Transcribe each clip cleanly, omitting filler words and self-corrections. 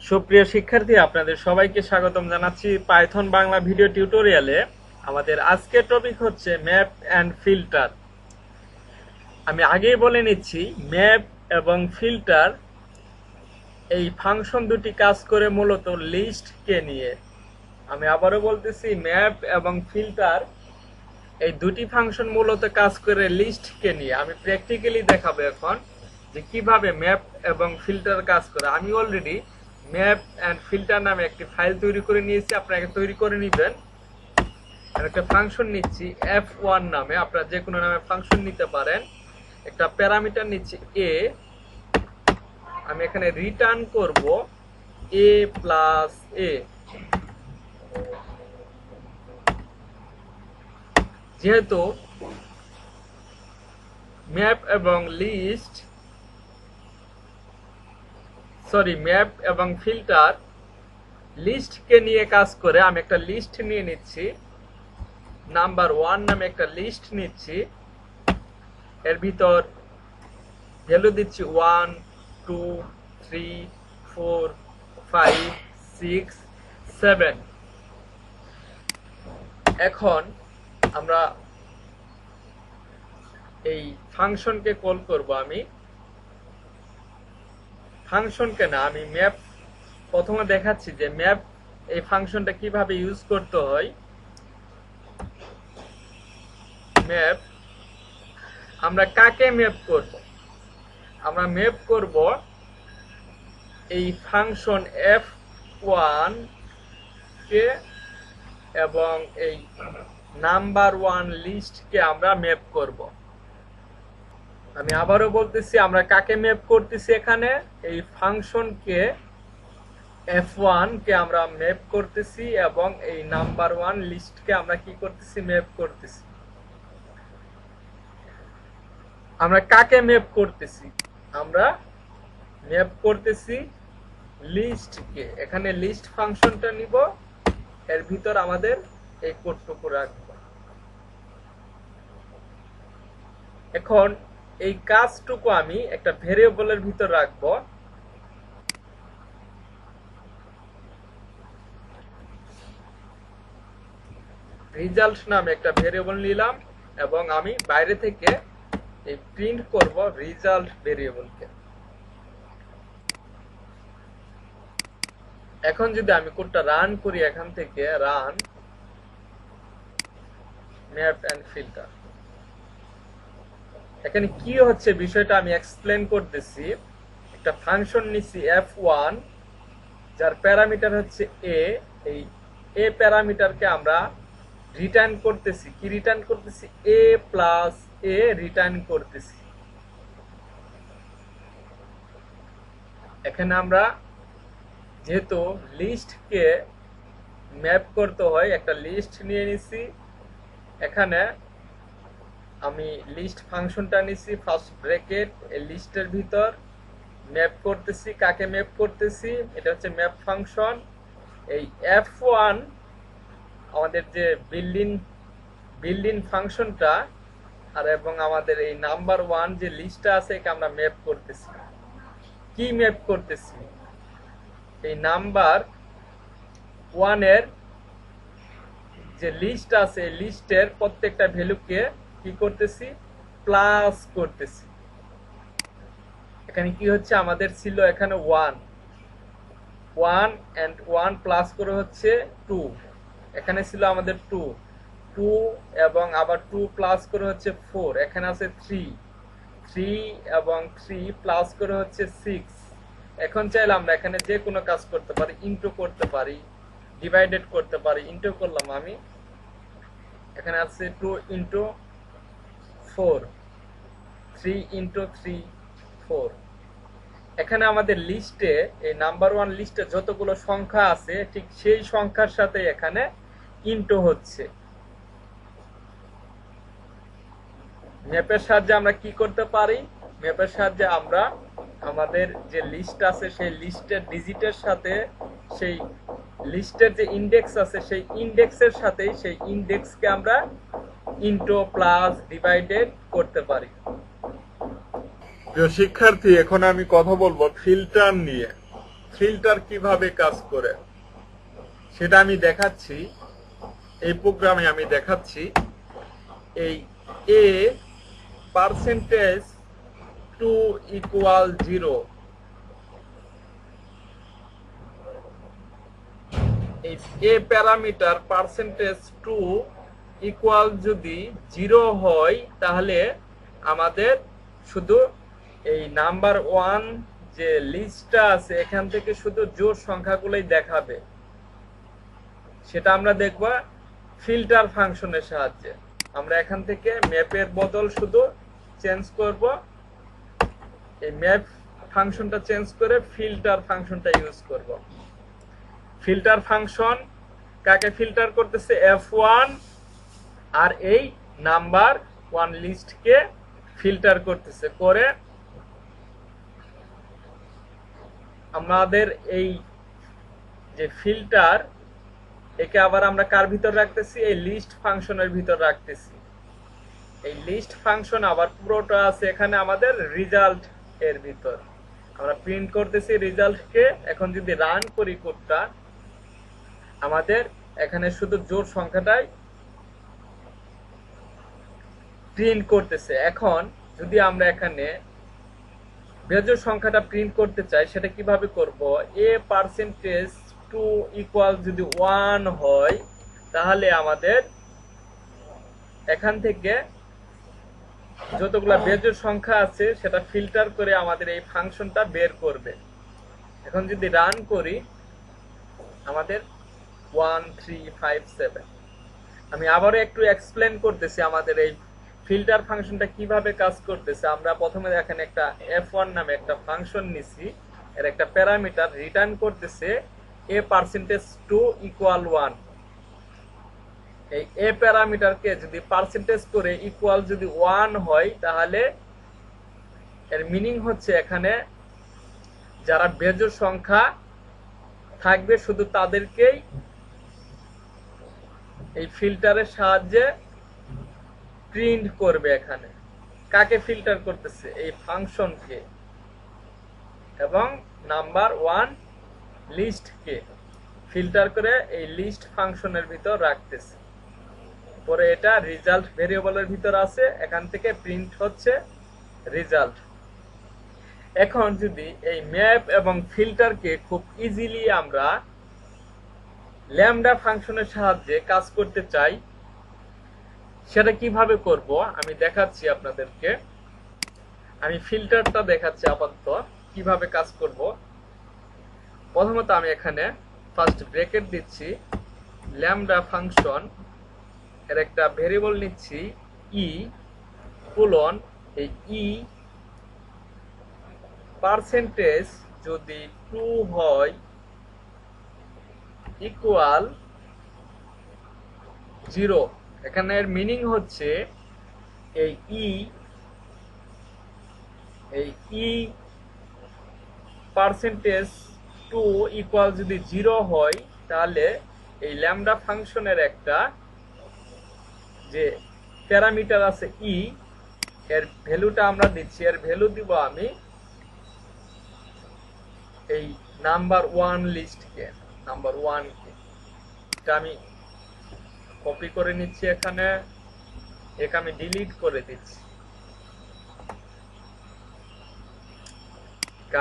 সুপ্রিয় শিক্ষার্থী, আপনাদের সবাইকে স্বাগতম জানাচ্ছি পাইথন বাংলা ভিডিও টিউটোরিয়ালে। আমাদের আজকের টপিক হচ্ছে ম্যাপ অ্যান্ড ফিল্টার। আমি আগেই বলে নিচ্ছি, ম্যাপ এবং ফিল্টার এই ফাংশন দুটি কাজ করে মূলত লিস্টকে নিয়ে। আমি আবারও বলতেছি, ম্যাপ এবং ফিল্টার এই দুটি ফাংশন মূলত কাজ করে লিস্টকে নিয়ে। আমি প্র্যাকটিক্যালি দেখাবো এখন যে কিভাবে ম্যাপ এবং ফিল্টার কাজ করে। আমি অলরেডি ম্যাপ অ্যান্ড ফিল্টার নামে একটি ফাইল তৈরি করে নিয়েছি, আপনাকে তৈরি করে নেবেন। আমি একটা ফাংশন নিচ্ছি f1 নামে, আপনারা যে কোনো নামে ফাংশন নিতে পারেন। একটা প্যারামিটার নিচ্ছি a, আমি এখানে রিটার্ন করব a প্লাস a। যেহেতু ম্যাপ এবং ম্যাপ এবং ফিল্টার লিস্টকে নিয়ে কাজ করে, আমি একটা লিস্ট নিয়ে নিচ্ছি, নাম্বার 1 নামে একটা লিস্ট নিচ্ছি। এর ভিতর ভ্যালু দিচ্ছি 1 2 3 4 5 6 7। এখন আমরা এই ফাংশনকে কল করব। আমি ফাংশনকে না, আমি ম্যাপ প্রথমে দেখাচ্ছি যে ম্যাপ এই ফাংশনটা কিভাবে ইউজ করতে হয়। ম্যাপ আমরা কাকে ম্যাপ করব? আমরা ম্যাপ করব এই ফাংশন f1 কে এবং এই নাম্বার 1 লিস্টকে আমরা ম্যাপ করব। আমি আবারও বলতেছি, আমরা কাকে ম্যাপ করতেছি? এখানে এই ফাংশনকে f1 কে আমরা ম্যাপ করতেছি এবং এই নাম্বার 1 লিস্টকে আমরা কি করতেছি? ম্যাপ করতেছি। আমরা কাকে ম্যাপ করতেছি? আমরা ম্যাপ করতেছি লিস্টকে। এখানে লিস্ট ফাংশনটা নিব, এর ভিতর আমাদের এই কোডটুকু রাখব। এখন এই কাজটুকু আমি একটা ভেরিয়েবলের ভিতর রাখব। রেজাল্ট নামে একটা ভেরিয়েবল নিলাম এবং আমি বাইরে থেকে এই প্রিন্ট করব রেজাল্ট ভেরিয়েবলকে। এখন যদি আমি কোডটা রান করি, এখান থেকে রান ম্যাপ এন্ড ফিল্টার, এখানে কি হচ্ছে বিষয়টা আমি এক্সপ্লেন করতেছি। একটা ফাংশন নিছি f1, যার প্যারামিটার হচ্ছে a। এই a প্যারামিটারকে আমরা রিটার্ন করতেছি। কি রিটার্ন করতেছি? a প্লাস a রিটার্ন করতেছি। এখানে আমরা যেহেতু লিস্টকে ম্যাপ করতে হয়, একটা লিস্ট নিয়ে নিছি। এখানে আমি লিস্ট ফাংশনটা নিছি, ফার্স্ট ব্র্যাকেট, এই লিস্টের ভিতর ম্যাপ করতেছি। কাকে ম্যাপ করতেছি? এটা হচ্ছে ম্যাপ ফাংশন। এই f1 আমাদের যে বিল্ডিং ফাংশনটা, আর এবং আমাদের এই নাম্বার 1 যে লিস্টটা আছে, একে আমরা ম্যাপ করতেছি। কি ম্যাপ করতেছি? এই নাম্বার 1 এর যে লিস্ট আছে, এই লিস্টের প্রত্যেকটা ভ্যালুকে কি করতেছি? প্লাস করতেছি। এখানে কি হচ্ছে? আমাদের ছিল এখানে 1 and 1 প্লাস করে হচ্ছে 2। এখানে ছিল আমাদের 2 এবং আবার 2 প্লাস করে হচ্ছে 4। এখানে আছে 3 এবং 3 প্লাস করে হচ্ছে 6। এখন চাইলে আমরা এখানে যে কোনো কাজ করতে পারি, ইনটু করতে পারি, ডিভাইডেড করতে পারি। ইনটু করলাম আমি, এখানে আছে 2 ইনটু 4, 3 ইনটু 3 4। এখানে আমাদের লিস্টে, এই নাম্বার 1 লিস্টে যতগুলো সংখ্যা আছে, ঠিক সেই সংখ্যার সাথে এখানে ইনটু হচ্ছে। ম্যাপের সাহায্যে আমরা কি করতে পারি? ম্যাপের সাহায্যে আমরা আমাদের যে লিস্ট আছে, সেই লিস্টের ডিজিটের সাথে, সেই লিস্টের যে ইন্ডেক্স আছে, সেই ইন্ডেক্সের সাথে সেই ইন্ডেক্সকে আমরা ইনটু প্লাস ডিভাইডেড করতে পারি। প্রিয় শিক্ষার্থী, এখন আমি কথা বলবো ফিল্টার নিয়ে। ফিল্টার কিভাবে কাজ করে সেটা আমি দেখাচ্ছি। এই প্রোগ্রামে আমি দেখাচ্ছি। এই এ পার্সেন্টেজ টু ইকুয়াল 0, এই এ প্যারামিটার পার্সেন্টেজ টু ইকুয়াল যদি 0 হয় তাহলে আমাদের শুধু এই নাম্বার 1 যে লিস্টটা আছে এখান থেকে শুধু জোড় সংখ্যাগুলোই দেখাবে। সেটা আমরা দেখব ফিল্টার ফাংশনের সাহায্যে। আমরা এখান থেকে ম্যাপের বদল শুধু চেঞ্জ করব, এই ম্যাপ ফাংশনটা চেঞ্জ করে ফিল্টার ফাংশনটা ইউজ করব। ফিল্টার ফাংশন কাকে ফিল্টার করতেছে? F1 আর এই নাম্বার 1 লিস্টকে ফিল্টার করতেছে। করে আমাদের এই যে ফিল্টার, একে আবার আমরা কার ভিতর রাখতেছি? এই লিস্ট ফাংশনের ভিতর রাখতেছি। এই লিস্ট ফাংশন আবার পুরোটা আছে এখানে আমাদের রেজাল্ট এর ভিতর। আমরা প্রিন্ট করতেছি রেজাল্টকে। এখন যদি রান করি কোডটা, আমাদের এখানে শুধু জোড় সংখ্যাটাই প্রিন্ট করতেছে। এখন যদি আমরা এখানে বেজোড় সংখ্যাটা প্রিন্ট করতে চাই সেটা কিভাবে করব? এ পার্সেন্টেজ টু ইকুয়াল যদি 1 হয় তাহলে আমাদের এখান থেকে যতগুলা বেজোড় সংখ্যা আছে সেটা ফিল্টার করে আমাদের এই ফাংশনটা বের করবে। এখন যদি রান করি আমাদের 1 3 5 7। আমি আবারও একটু এক্সপ্লেন করতেছি আমাদের এই ফিল্টার ফাংশনটা কিভাবে কাজ করতেছে। আমরা প্রথমে এখানে একটা F1 নামে একটা ফাংশন নিছি, এর একটা প্যারামিটার রিটার্ন করতেছে এ পার্সেন্টেজ টু ইকুয়াল 1। এই এ প্যারামিটারকে যদি পার্সেন্টেজ করে ইকুয়াল যদি 1 হয় তাহলে এর মিনিং হচ্ছে এখানে যারা বেজোড় সংখ্যা থাকবে শুধু তাদেরকেই এই ফিল্টারের সাহায্যে প্রিন্ট করবে। এখানে কাকে ফিল্টার করতেছে? এই ফাংশনকে এবং নাম্বার 1 লিস্টকে ফিল্টার করে এই লিস্ট ফাংশনের ভিতর রাখতেছে। পরে এটা রেজাল্ট ভেরিয়েবলের ভিতর আছে, এখান থেকে প্রিন্ট হচ্ছে রেজাল্ট। এখন যদি এই ম্যাপ এবং ফিল্টারকে খুব ইজিলি আমরা ল্যামডা ফাংশনের সাহায্যে কাজ করতে চাই, সেটা কিভাবে করব আমি দেখাচ্ছি আপনাদেরকে। আমি ফিল্টারটা দেখাচ্ছি আপাতত কিভাবে কাজ করব। প্রথমত আমি এখানে ফার্স্ট ব্র্যাকেট দিচ্ছি, ল্যামডা ফাংশন এর একটা ভেরিয়েবল নিচ্ছি ই কোলন, এই ই পার্সেন্টেজ যদি 2 হয় ইকুয়াল 0। এখানে এর মিনিং হচ্ছে এই ই পার্সেন্টেজ 2 ইকুয়াল যদি 0 হয় তাহলে এই ল্যামডা ফাংশনের একটা যে প্যারামিটার আছে ই, এর ভ্যালুটা আমরা দিচ্ছি। এর ভ্যালু দিব আমি এই নাম্বার 1 লিস্টকে, নাম্বার 1 কে। এটা আমি কপি করে নিচ্ছি এখানে, একে আমি ডিলিট করে দিচ্ছি,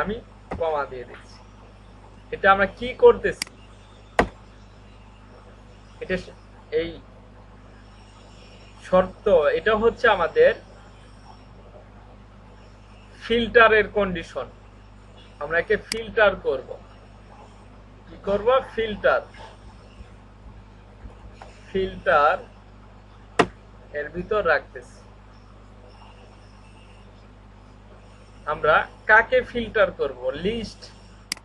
আমি কমা দিয়ে দিচ্ছি। এটা আমরা কি করতেছি? এটা এই শর্ত, এটা হচ্ছে আমাদের ফিল্টারের কন্ডিশন। আমরা একে ফিল্টার করব। কি করব? ফিল্টার এর ভিতর রাখতেছি। আমরা কাকে ফিল্টার করব? লিস্ট।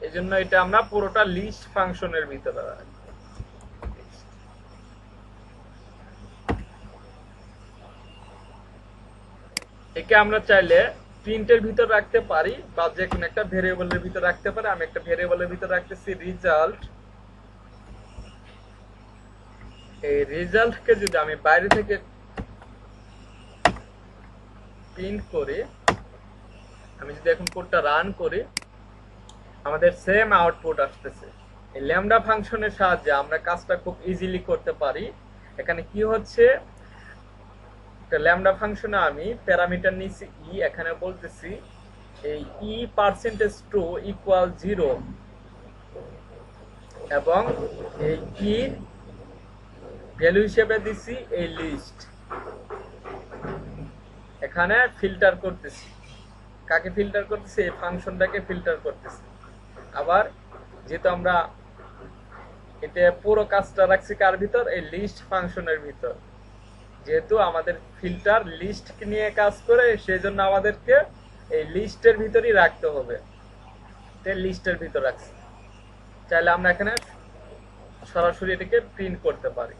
এজন্য এটা আমরা পুরোটা লিস্ট ফাংশনের ভিতরে রাখব। একে আমরা চাইলে প্রিন্টের ভিতর রাখতে পারি বা যে কোনো একটা ভেরিয়েবলের ভিতর রাখতে পারি। আমি একটা ভেরিয়েবলের ভিতর রাখতেছি রেজাল্ট। এই রেজাল্টকে যদি আমি বাইরে থেকে প্রিন্ট করি, আমি যদি এখন কোডটা রান করি আমাদের সেম আউটপুট আসতেছে। এই ল্যামডা ফাংশনের সাহায্যে আমরা কাজটা খুব ইজিলি করতে পারি। এখানে কি হচ্ছে, একটা ল্যামডা ফাংশনে আমি প্যারামিটার নিচ্ছি ই, এখানে বলতেছি এই ই পার্সেন্টেজ টু ইকুয়াল 0 এবং এই ই ভ্যালু হিসেবে দিছি এই লিস্ট। এখানে ফিল্টার করতেছি, কাকে ফিল্টার করতেছি, এই ফাংশনটাকে ফিল্টার করতেছি। আবার যেহেতু আমরা এটা পুরো কাজটা রাখছি কার ভিতর, এই লিস্ট ফাংশনের ভিতর, যেহেতু আমাদের ফিল্টার লিস্ট নিয়ে কাজ করে সেই জন্য আমাদেরকে এই লিস্টের ভিতরই রাখতে হবে। লিস্টের ভিতর রাখছি, চাইলে আমরা এখানে সরাসরি এটাকে প্রিন্ট করতে পারি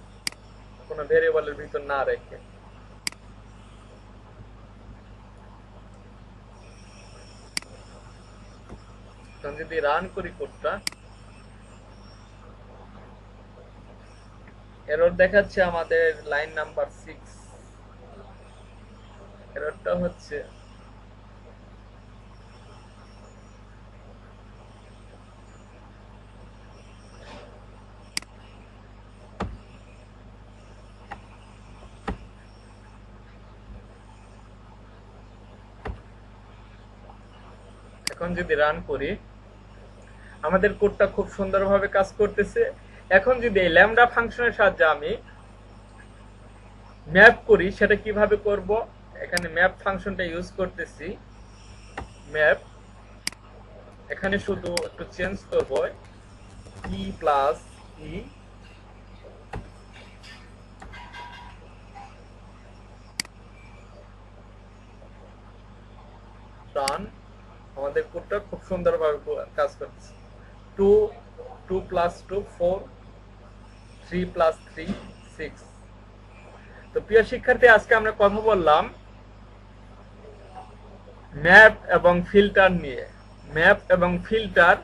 কোনো ভেরিয়েবলের ভিতর না রেখে। যদি রান করি কোডটা, এরর দেখাচ্ছে আমাদের লাইন নাম্বার 6। এররটা হচ্ছে এখন যদি রান করি, আমাদের কোডটা খুব সুন্দরভাবে কাজ করতেছে। এখন যদি এই ল্যামডা ফাংশনের সাহায্যে আমি ম্যাপ করি, সেটা কিভাবে করব, এখানে ম্যাপ ফাংশনটা ইউজ করতেছি। ম্যাপ এখানে শুধু একটু চেঞ্জ করব, ই প্লাস ই রান। আমাদের কোডটা খুব সুন্দরভাবে কাজ করতেছে। 2 2 প্লাস 2 4, 3 প্লাস 3 6। তো প্রিয় শিক্ষার্থী, আজকে আমরা কথা বললাম ম্যাপ এবং ফিল্টার নিয়ে। ম্যাপ এবং ফিল্টার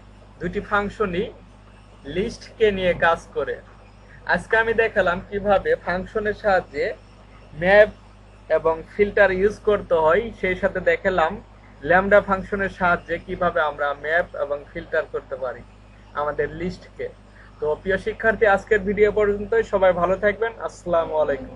দুটি ফাংশনই লিস্টকে নিয়ে কাজ করে। আজকে আমি দেখালাম কিভাবে ফাংশনের সাহায্যে ম্যাপ এবং ফিল্টার ইউজ করতে হয়, সেই সাথে দেখালাম ল্যামডা ফাংশনের সাহায্যে কিভাবে আমরা ম্যাপ এবং ফিল্টার করতে পারি আমাদের লিস্টকে। তো প্রিয় শিক্ষার্থী, আজকের ভিডিও পর্যন্তই। সবাই ভালো থাকবেন। আসসালামু আলাইকুম।